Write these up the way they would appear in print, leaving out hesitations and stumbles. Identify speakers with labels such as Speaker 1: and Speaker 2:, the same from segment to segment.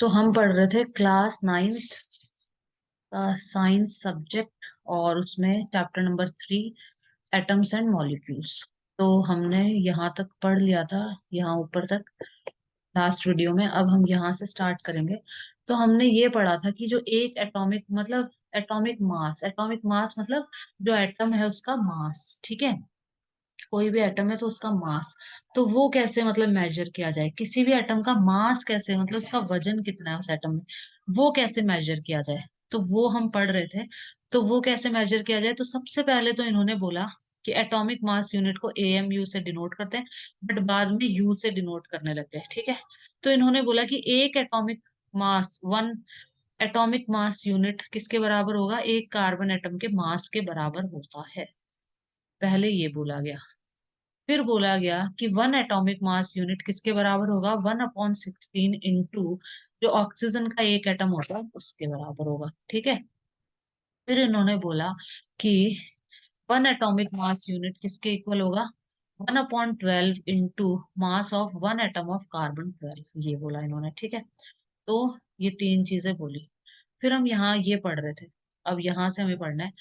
Speaker 1: तो हम पढ़ रहे थे क्लास 9th का साइंस सब्जेक्ट और उसमें chapter number 3 atoms and molecules. तो हमने यहाँ तक पढ़ लिया था, यहाँ ऊपर तक लास्ट वीडियो में। अब हम यहाँ से स्टार्ट करेंगे। तो हमने ये पढ़ा था कि जो एक एटॉमिक मतलब एटॉमिक मास मतलब जो एटम है उसका मास, ठीक है। कोई भी एटम है तो उसका मास, तो वो कैसे मतलब मेजर किया जाए, किसी भी एटम का मास कैसे मतलब उसका वजन कितना है उस एटम में, वो कैसे मेजर किया जाए, तो वो हम पढ़ रहे थे। तो वो कैसे मेजर किया जाए, तो सबसे पहले तो इन्होंने बोला कि एटॉमिक मास यूनिट को एएमयू से डिनोट करते हैं, बट बाद में यू से डिनोट करने लग गए, ठीक है। तो इन्होंने बोला कि एक एटॉमिक मास यूनिट किसके बराबर होगा, एक कार्बन एटम के मास के बराबर होता है। पहले ये बोला गया। फिर बोला गया कि वन एटॉमिक मास यूनिट किसके बराबर होगा, 1/16 इंटू जो ऑक्सीजन का एक एटम होता है उसके बराबर होगा, ठीक है। फिर इन्होंने बोला कि वन एटॉमिक मास यूनिट किसके इक्वल होगा, 1/12 into mass of one atom of carbon 12, ये बोला इन्होंने, ठीक है। तो ये तीन चीजें बोली। फिर हम यहाँ ये पढ़ रहे थे, अब यहाँ से हमें पढ़ना है।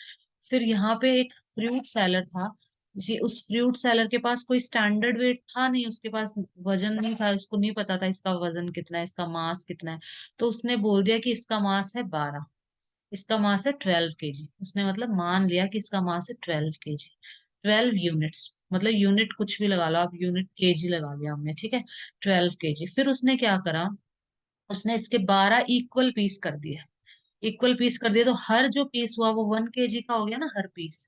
Speaker 1: फिर यहाँ पे एक फ्रूट सेलर था जी, उस फ्रूट सेलर के पास कोई स्टैंडर्ड वेट था नहीं, उसके पास वजन नहीं था, उसको नहीं पता था इसका वजन कितना है, इसका मास कितना है। तो उसने बोल दिया कि इसका मास है 12, इसका मास है 12 kg। उसने मतलब मान लिया कि इसका मास है 12 kg, 12 यूनिट्स, मतलब यूनिट कुछ भी लगा लो आप, यूनिट केजी लगा लिया हमने, ठीक है। 12 kg। फिर उसने क्या करा, उसने इसके 12 इक्वल पीस कर दिए। इक्वल पीस कर दिए तो हर जो पीस हुआ वो 1 kg का हो गया ना, हर पीस।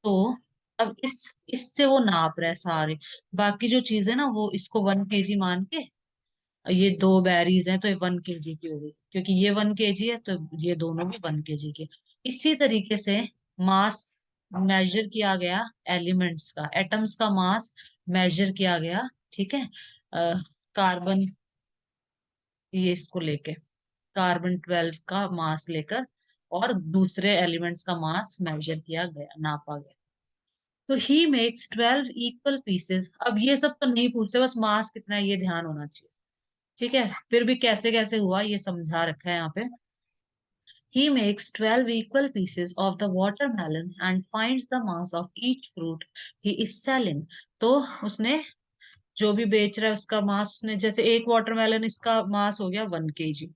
Speaker 1: तो अब इससे वो नाप रहे सारे, बाकी जो चीजें ना वो इसको 1 kg मान के, ये दो बैरीज हैं तो ये 1 kg की हो गई, क्योंकि ये 1 kg है तो ये दोनों भी 1 kg के। इसी तरीके से मास मेजर किया गया एलिमेंट्स का, एटम्स का मास मेजर किया गया, ठीक है। कार्बन, ये इसको लेके कार्बन 12 का मास लेकर, और दूसरे एलिमेंट्स का मास मेजर किया गया, नापा गया। तो ही मेक्स 12 इक्वल पीसेस। अब ये सब तो नहीं पूछते, बस मास कितना है ये ध्यान होना चाहिए, ठीक है। फिर भी कैसे कैसे हुआ ये समझा रखा है यहाँ पे। He makes 12 equal pieces of the watermelon and finds the mass of each fruit he is selling। तो उसने जो भी बेच रहा है उसका मास, उसने जैसे एक वाटरमेलन इसका मास हो गया 1 kg,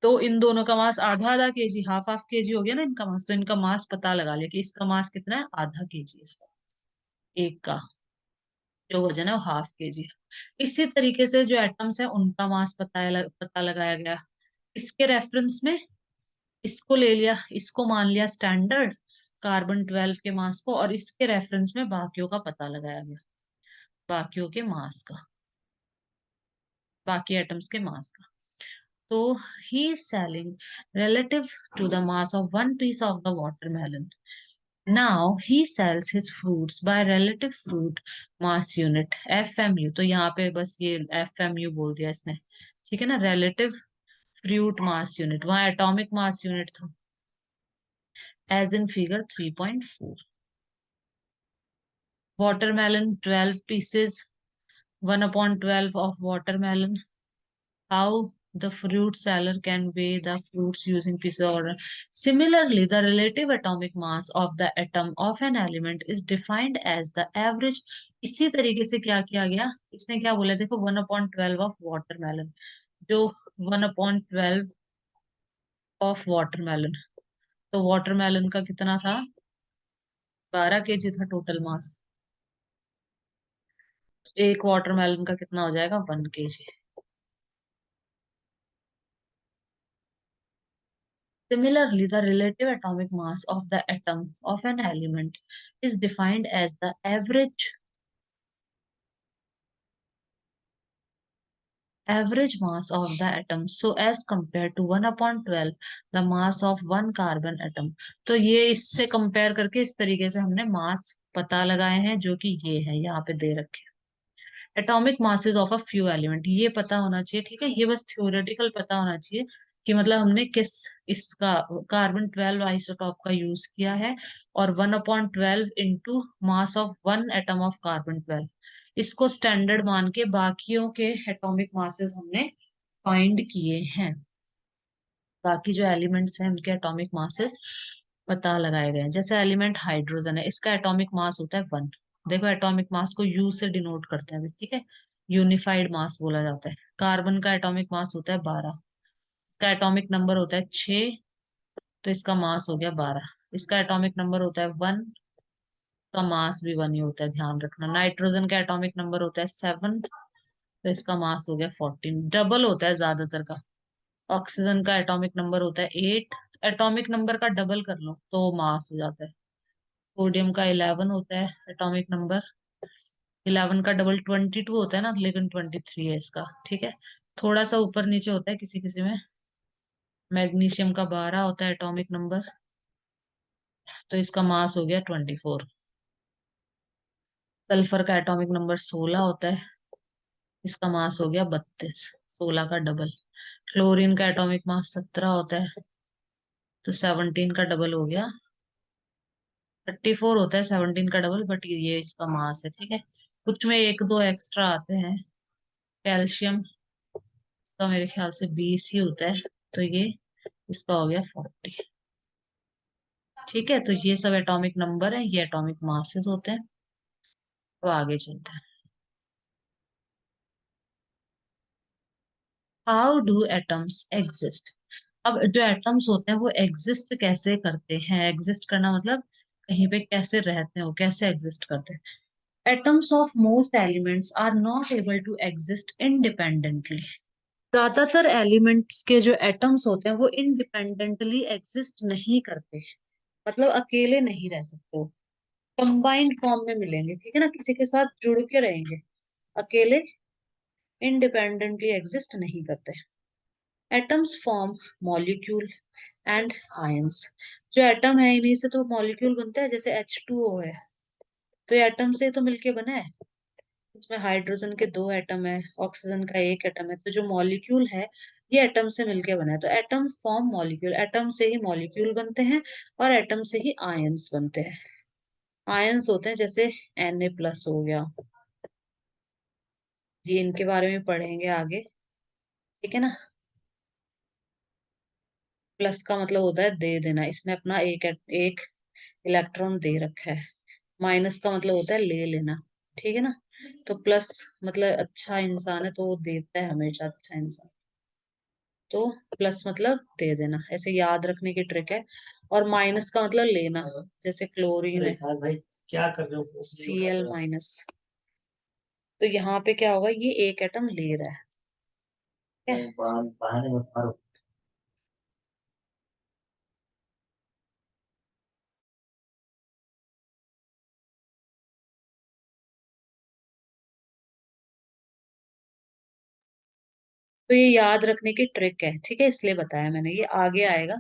Speaker 1: तो इन दोनों का मास आधा आधा केजी, हाफ हाफ केजी हो गया ना इनका मास। तो इनका मास पता लगा लिया कि इसका मास कितना है, आधा केजी इसका मास, एक का जो वजन है वो ½ kg है। इसी तरीके से जो एटम्स है उनका मास पता लगाया गया। इसके रेफरेंस में इसको ले लिया, इसको मान लिया स्टैंडर्ड कार्बन 12 के मास को, और इसके रेफरेंस में बाकियों का पता लगाया गया, बाकियों के मास का, बाकी एटम्स के मास का। तो he is selling relative to the mass of one piece of the watermelon. Now he sells his fruits by relative fruit mass unit FMU। तो यहाँ पे बस ये FMU बोल दिया इसने, ठीक है ना, relative fruit mass unit, वहाँ atomic mass unit था as in figure 3.4। watermelon 12 pieces, 1/12 of watermelon। How the fruit seller can weigh the fruits using pieces of order. Similarly, the relative atomic mass of the atom of an element is defined as the average। इसी तरीके से क्या किया गया, इसने क्या बोला, देखो 1/12 ऑफ वाटरमेलन, जो 1/12 ऑफ वाटरमेलन, तो वाटरमेलन का कितना था, 12 kg था टोटल मास। एक वाटरमेलन का कितना हो जाएगा, 1 kg। Similarly, the relative atomic mass of the atom of an element is defined as the average mass of the atom so as compared to 1/12 the mass of one carbon atom। तो ये इससे compare करके इस तरीके से हमने मास पता लगाए हैं, जो कि ये है यहाँ पे दे रखे। Atomic masses of a few element, ये पता होना चाहिए, ठीक है। ये बस थ्योरेटिकल पता होना चाहिए कि मतलब हमने किस, इसका कार्बन 12 आइसोटॉप का यूज किया है, और 1/12 into mass of one atom of carbon 12, इसको स्टैंडर्ड मान के बाकियों के एटॉमिक मासेस हमने फाइंड किए हैं। बाकी जो एलिमेंट्स हैं उनके एटॉमिक मासेस पता लगाए गए हैं। जैसे एलिमेंट हाइड्रोजन है, इसका एटॉमिक मास होता है 1। देखो एटॉमिक मास को यू से डिनोट करते हैं अभी, ठीक है। यूनिफाइड मास बोला जाता है। कार्बन का एटॉमिक मास होता है 12। इसका एटॉमिक नंबर होता है 6, तो इसका मास हो गया 12। इसका एटॉमिक नंबर होता है 1, का मास भी 1 ही होता है, ध्यान रखना। नाइट्रोजन का एटॉमिक नंबर होता है 7, तो इसका मास हो गया 14, डबल होता है ज्यादातर का। ऑक्सीजन का एटॉमिक नंबर होता है 8, एटॉमिक नंबर का डबल कर लो तो मास हो जाता है। सोडियम का 11 होता है एटॉमिक नंबर। 11 का डबल 22 होता है ना, लेकिन 23 है इसका, ठीक है। थोड़ा सा ऊपर नीचे होता है किसी किसी में। मैग्नीशियम का 12 होता है एटॉमिक नंबर, तो इसका मास हो गया 24। सल्फर का एटॉमिक नंबर 16 होता है, इसका मास हो गया 32, 16 का डबल। क्लोरीन का एटॉमिक मास 17 होता है, तो 17 का डबल हो गया 34 होता है 17 का डबल, बट ये इसका मास है, ठीक है। कुछ में एक दो एक्स्ट्रा आते हैं। कैल्शियम, इसका मेरे ख्याल से 20 ही होता है, तो ये इसका हो गया 40। ठीक है, तो ये सब एटॉमिक नंबर है, ये एटॉमिक मासेस होते हैं। तो आगे चलते हैं। How do atoms exist. अब जो एटम्स होते हैं वो एग्जिस्ट कैसे करते हैं। एग्जिस्ट करना मतलब कहीं पे कैसे रहते हैं, वो कैसे एग्जिस्ट करते हैं। Atoms of most elements are not able to exist independently. ज्यादातर एलिमेंट्स के जो एटम्स होते हैं वो इंडिपेंडेंटली एग्जिस्ट नहीं करते, मतलब अकेले नहीं रह सकते वो। कंबाइंड फॉर्म में मिलेंगे, ठीक है ना, किसी के साथ जुड़ के रहेंगे। अकेले इंडिपेंडेंटली एग्जिस्ट नहीं करते। Atoms form molecule and ions. जो एटम है इन्हीं से तो मॉलिक्यूल बनता है, जैसे H2O है, तो ये एटम से तो मिलके बना है। इसमें हाइड्रोजन के 2 एटम है, ऑक्सीजन का 1 एटम है, तो जो मॉलिक्यूल है ये एटम से मिलके बना है। तो एटम फॉर्म मॉलिक्यूल, एटम से ही मॉलिक्यूल बनते हैं और एटम से ही आयंस बनते हैं। आयंस होते हैं जैसे Na+ हो गया, ये इनके बारे में पढ़ेंगे आगे, ठीक है ना। प्लस का मतलब होता है दे देना, इसने अपना एक इलेक्ट्रॉन दे रखा है। माइनस का मतलब होता है ले लेना, ठीक है ना। तो प्लस मतलब अच्छा इंसान है, तो वो देता है हमेशा, अच्छा इंसान। तो प्लस मतलब दे देना, ऐसे याद रखने की ट्रिक है। और माइनस का मतलब लेना, जैसे क्लोरीन है, भाई क्या कर रहे हो, Cl-। तो यहाँ पे क्या होगा, ये एक एटम ले रहा है, ठीक है? तो ये याद रखने की ट्रिक है, ठीक है, इसलिए बताया मैंने, ये आगे आएगा।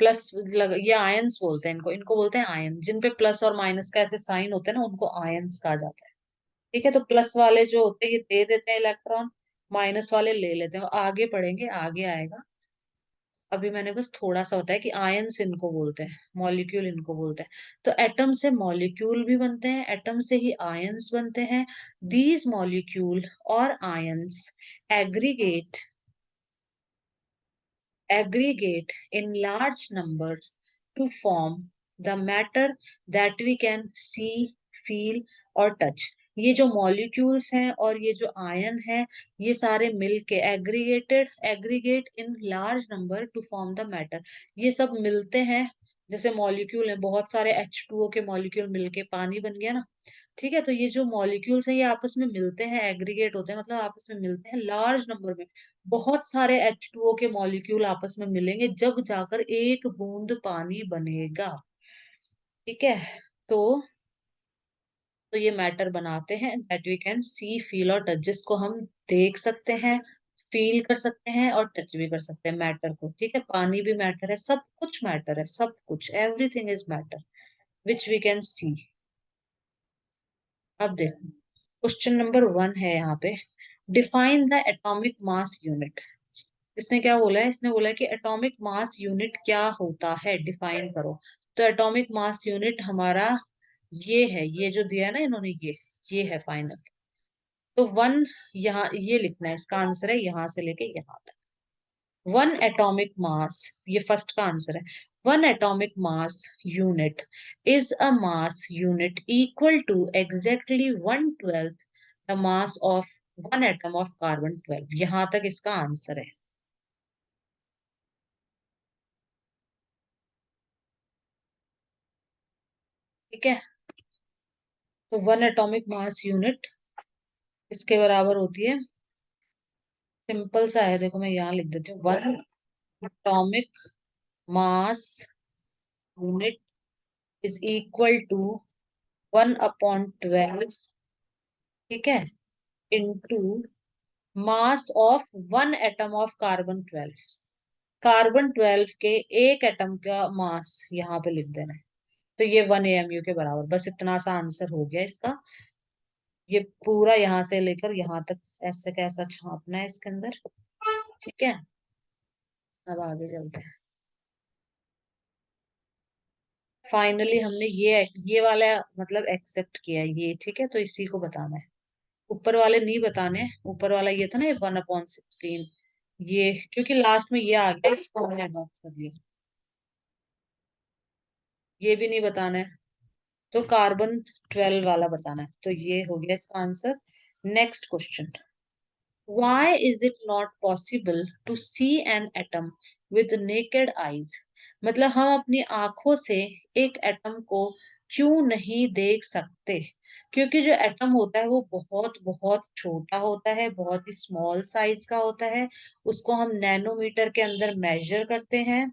Speaker 1: प्लस ये आयंस बोलते हैं इनको, इनको बोलते हैं आयन। जिन पे प्लस और माइनस का ऐसे साइन होते हैं ना, उनको आयंस कहा जाता है। ठीक है, तो प्लस वाले जो होते हैं ये दे देते हैं इलेक्ट्रॉन, माइनस वाले ले लेते हैं। आगे पढ़ेंगे, आगे आएगा। अभी मैंने बस थोड़ा सा बताया कि आयंस इनको बोलते हैं, मॉलिक्यूल इनको बोलते हैं। तो एटम से मॉलिक्यूल भी बनते हैं, एटम से ही आयंस बनते हैं। दीज मॉलिक्यूल और ions aggregate aggregate in large numbers to form the matter that we can see, feel और touch। ये जो मॉलिक्यूल्स हैं और ये जो आयन है, ये सारे मिलके aggregate in large number two form the matter. ये सब मिलते हैं, जैसे मॉलिक्यूल है, बहुत सारे H2O के मॉलिक्यूल मिलके पानी बन गया ना। ठीक है, तो ये जो मॉलिक्यूल्स हैं ये आपस में मिलते हैं, एग्रीगेट होते हैं, मतलब आपस में मिलते हैं लार्ज नंबर में। बहुत सारे H2O के मॉलिक्यूल आपस में मिलेंगे, जब जाकर एक बूंद पानी बनेगा, ठीक है। तो ये मैटर बनाते हैं that we can see, feel और टच, जिसको हम देख सकते हैं, फील कर सकते हैं और टच भी कर सकते हैं मैटर को, ठीक है। पानी भी मैटर है, सब कुछ मैटर है, सब कुछ, everything is matter which we can see. अब देखो, क्वेश्चन नंबर 1 है यहाँ पे, define the atomic mass unit. इसने क्या बोला है, इसने बोला है कि एटॉमिक मास यूनिट क्या होता है, डिफाइन करो। तो एटॉमिक मास यूनिट हमारा ये है, ये जो दिया है ना इन्होंने, ये है फाइनल। तो वन, यहाँ ये लिखना है, इसका आंसर है यहां से लेके यहां तक। वन एटॉमिक मास, ये फर्स्ट का आंसर है। One atomic mass unit is a mass unit equal to exactly 1/12 the mass of one atom of carbon 12। यहां तक इसका आंसर है। ठीक है, तो वन एटॉमिक मास यूनिट इसके बराबर होती है, सिंपल सा है, देखो मैं यहाँ लिख देती हूँ, one atomic mass unit is equal to 1/12, ठीक है, into mass of one atom of carbon 12। Carbon 12 के एक एटम का मास यहाँ पे लिख देना है, तो ये 1 AMU के बराबर, बस इतना सा आंसर हो गया इसका। ये पूरा यहाँ से लेकर यहाँ तक ऐसे कैसा छापना है इसके अंदर। ठीक है, अब आगे चलते हैं। फाइनली हमने ये वाला मतलब एक्सेप्ट किया है ये, ठीक है, तो इसी को बताना है, ऊपर वाले नहीं बताने। ऊपर वाला ये था ना, ये 1/16, ये क्योंकि लास्ट में ये आ गया, इसको हमने अडॉप्ट कर लिया। ये भी नहीं बताना है, तो कार्बन 12 वाला बताना है, तो ये हो गया इसका answer. Next question, why is it not possible to see an atom with naked eyes? मतलब हम अपनी आंखों से एक एटम को क्यों नहीं देख सकते? क्योंकि जो एटम होता है वो बहुत बहुत छोटा होता है, बहुत ही स्मॉल साइज का होता है, उसको हम नैनोमीटर के अंदर मेजर करते हैं।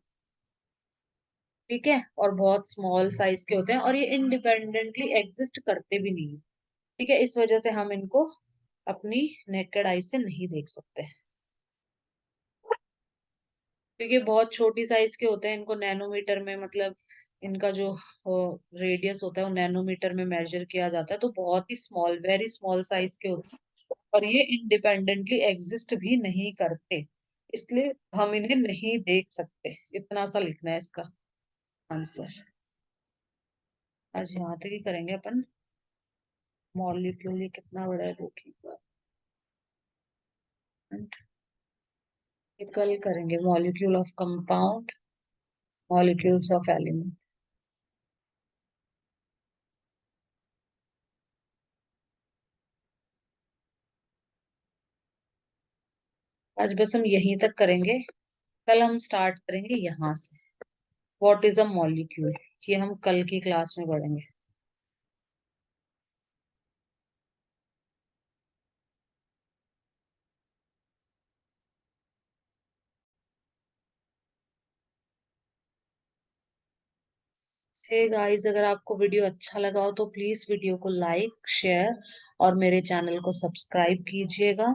Speaker 1: ठीक है, और बहुत स्मॉल साइज के होते हैं, और ये इंडिपेंडेंटली एग्जिस्ट करते भी नहीं है। ठीक है, इस वजह से हम इनको अपनी नेकेड आई से नहीं देख सकते, क्योंकि बहुत छोटी साइज के होते हैं, इनको नैनोमीटर में मतलब इनका जो रेडियस होता है वो नैनोमीटर में मेजर किया जाता है, तो बहुत ही स्मॉल, वेरी स्मॉल साइज के होते हैं, और ये इंडिपेंडेंटली एग्जिस्ट भी नहीं करते, इसलिए हम इन्हें नहीं देख सकते। इतना सा लिखना है इसका आंसर। आज यहाँ तक ही करेंगे अपन। मॉलिक्यूल ये कितना बड़ा है देखिए, ये कल करेंगे, molecule of compound, molecules of element. आज बस हम यहीं तक करेंगे, कल हम स्टार्ट करेंगे यहाँ से, व्हाट इज अ मॉलिक्यूल, ये हम कल की क्लास में पढ़ेंगे। हे गाइस, अगर आपको वीडियो अच्छा लगा हो तो प्लीज वीडियो को लाइक, शेयर और मेरे चैनल को सब्सक्राइब कीजिएगा।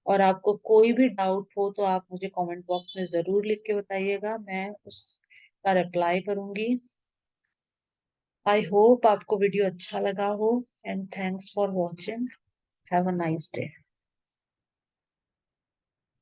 Speaker 1: और आपको कोई भी डाउट हो तो आप मुझे कमेंट बॉक्स में जरूर लिख के बताइएगा, मैं उसका रिप्लाई करूंगी। आई होप आपको वीडियो अच्छा लगा हो, and thanks for watching. Have a nice day.